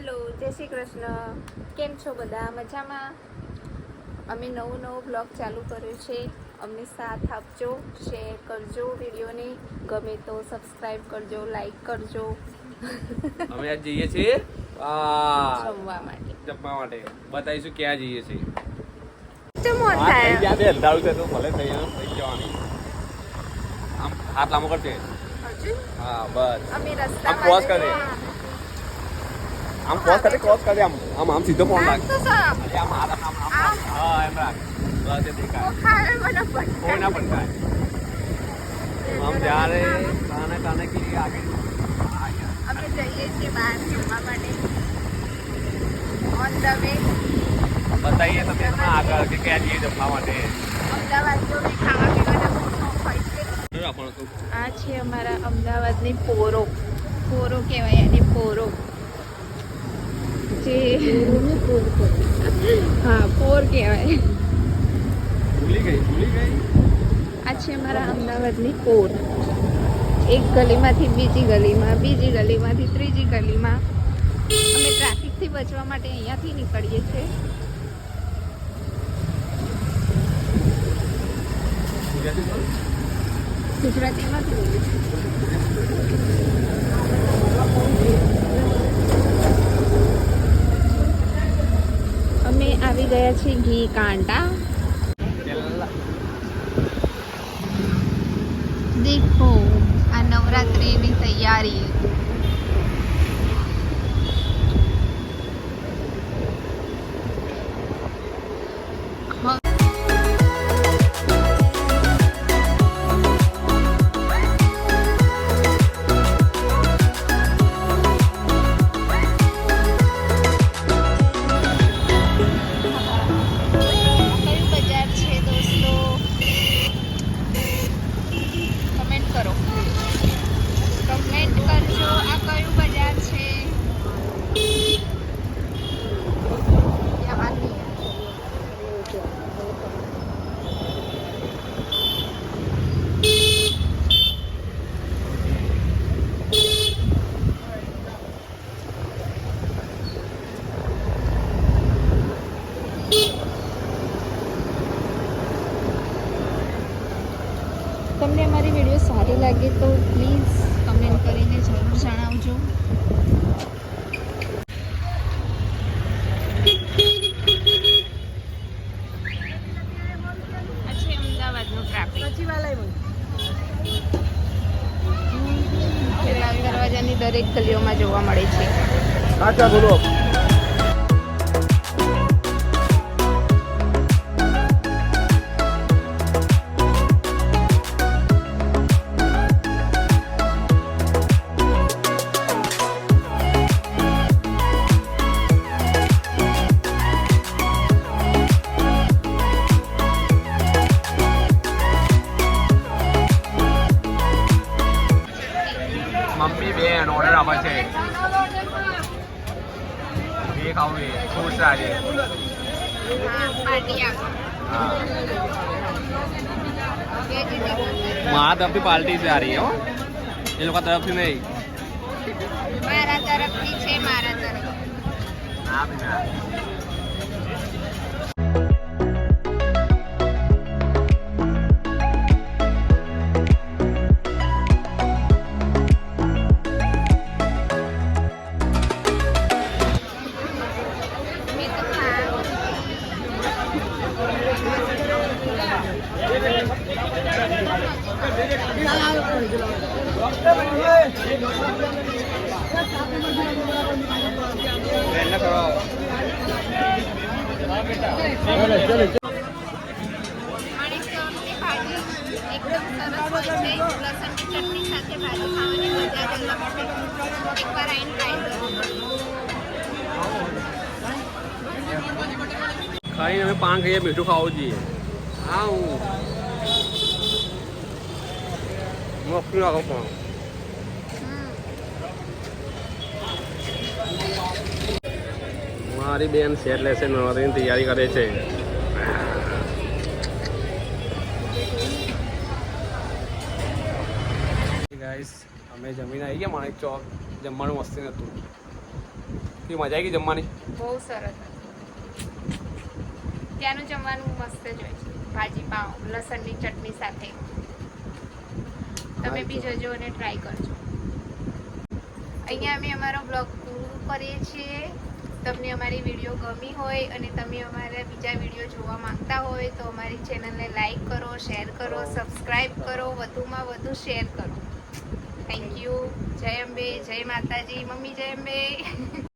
Hello, જય શ્રી કૃષ્ણ. કેમ છો બધા? મજામાં? અમે નવો બ્લોગ ચાલુ કર્યો છે. અમને સાથ આપજો, શેર કરજો વિડીયોને, ગમે તો સબસ્ક્રાઈબ કરજો, લાઈક કરજો. અમે આજ જઈએ છીએ જમવા માટે. બતાવીશું ક્યાં જઈએ છીએ. જમવા થાય. બે અંધારું છે તો ભલે થઈ જવાની. આમ હાથ લાંબો કરશે. હા બસ. અમે આમ રસ્તામાં ક્રોસ કરે. આમ ક્રોસ કરે આમ સીધો ફોન લાગે. આમ હાથ આમ હા એમ રાખ. બસ એ દેખાય. કોઈ ના પણ થાય. આમ જ્યારે કાને કે આગળ અમે જઈએ છીએ બહાર જમવા માટે. ઓન ધ વે બતાવીએ તો તમને આગળ કે ક્યાં જઈએ જમવા માટે. અમદાવાદ જો ખાવા પીવાના બહુ શોખ હોય છે. આ છે અમારા અમદાવાદની પોરો. પોરો કહેવાય એને, પોરો. જે હા પોર કહેવાય. ભૂલી ગઈ. આ છે અમારા અમદાવાદની પોર. એક ગલીમાંથી બીજી ગલીમાં, બીજી ગલીમાંથી ત્રીજી ગલીમાં. અમે ટ્રાફિકથી બચવા માટે અહીંયાથી નીકળીએ છીએ. ગુજરાતીમાં જ બોલું છું. અમે આવી ગયા છીએ ઘી કાંટા. દેખો આ નવરાત્રિની તૈયારી. તમને અમારી વિડીયો સારી લાગે તો પ્લીઝ કમેન્ટ કરીને જરૂર જણાવજો. આ છે અમદાવાદનું ટ્રાફિક. લાલ દરવાજાની દરેક ગલીઓમાં જોવા મળે છે. સાચા બોલો. મમ્મી બેન ઓર્ડર આપે છે. એ ખાવું છે ફ્રૂટ્સ આજે. મારા તરફથી પાર્ટી છે આ રહી હો, એ લોકો તરફથી નહીં. મારા તરફથી છે, મારા તરફ. હા બેટા. ખાઈને અમે પાન ખાઈએ, મીઠું ખાવું જોઈએ. હા હું મસ્ત લાગે પણ. મારી બેન સેટ લેશે, નવરાત્રીની તૈયારી કરે છે. ગાઈસ અમે જમીને આવી ગયા. માણેક ચોક જમવાનું મસ્તી નહોતું. મજા આવી ગઈ જમવાની? બહુ સરસ હતું. ત્યાંનું જમવાનું મસ્ત જ હોય છે, ભાજી પાવ લસણની ચટણી સાથે. તમે બી જજો અને ટ્રાય કરજો. અહીંયા અમે અમારો બ્લોગ પૂરું કરીએ છીએ. તમને અમારી વિડીયો ગમી હોય અને તમે અમારા બીજા વિડીયો જોવા માંગતા હોય તો અમારી ચેનલને લાઈક કરો, શેર કરો, સબસ્ક્રાઈબ કરો, વધુમાં વધુ શેર કરો. Thank you. જય અંબે, જય માતાજી. મમ્મી જય અંબે.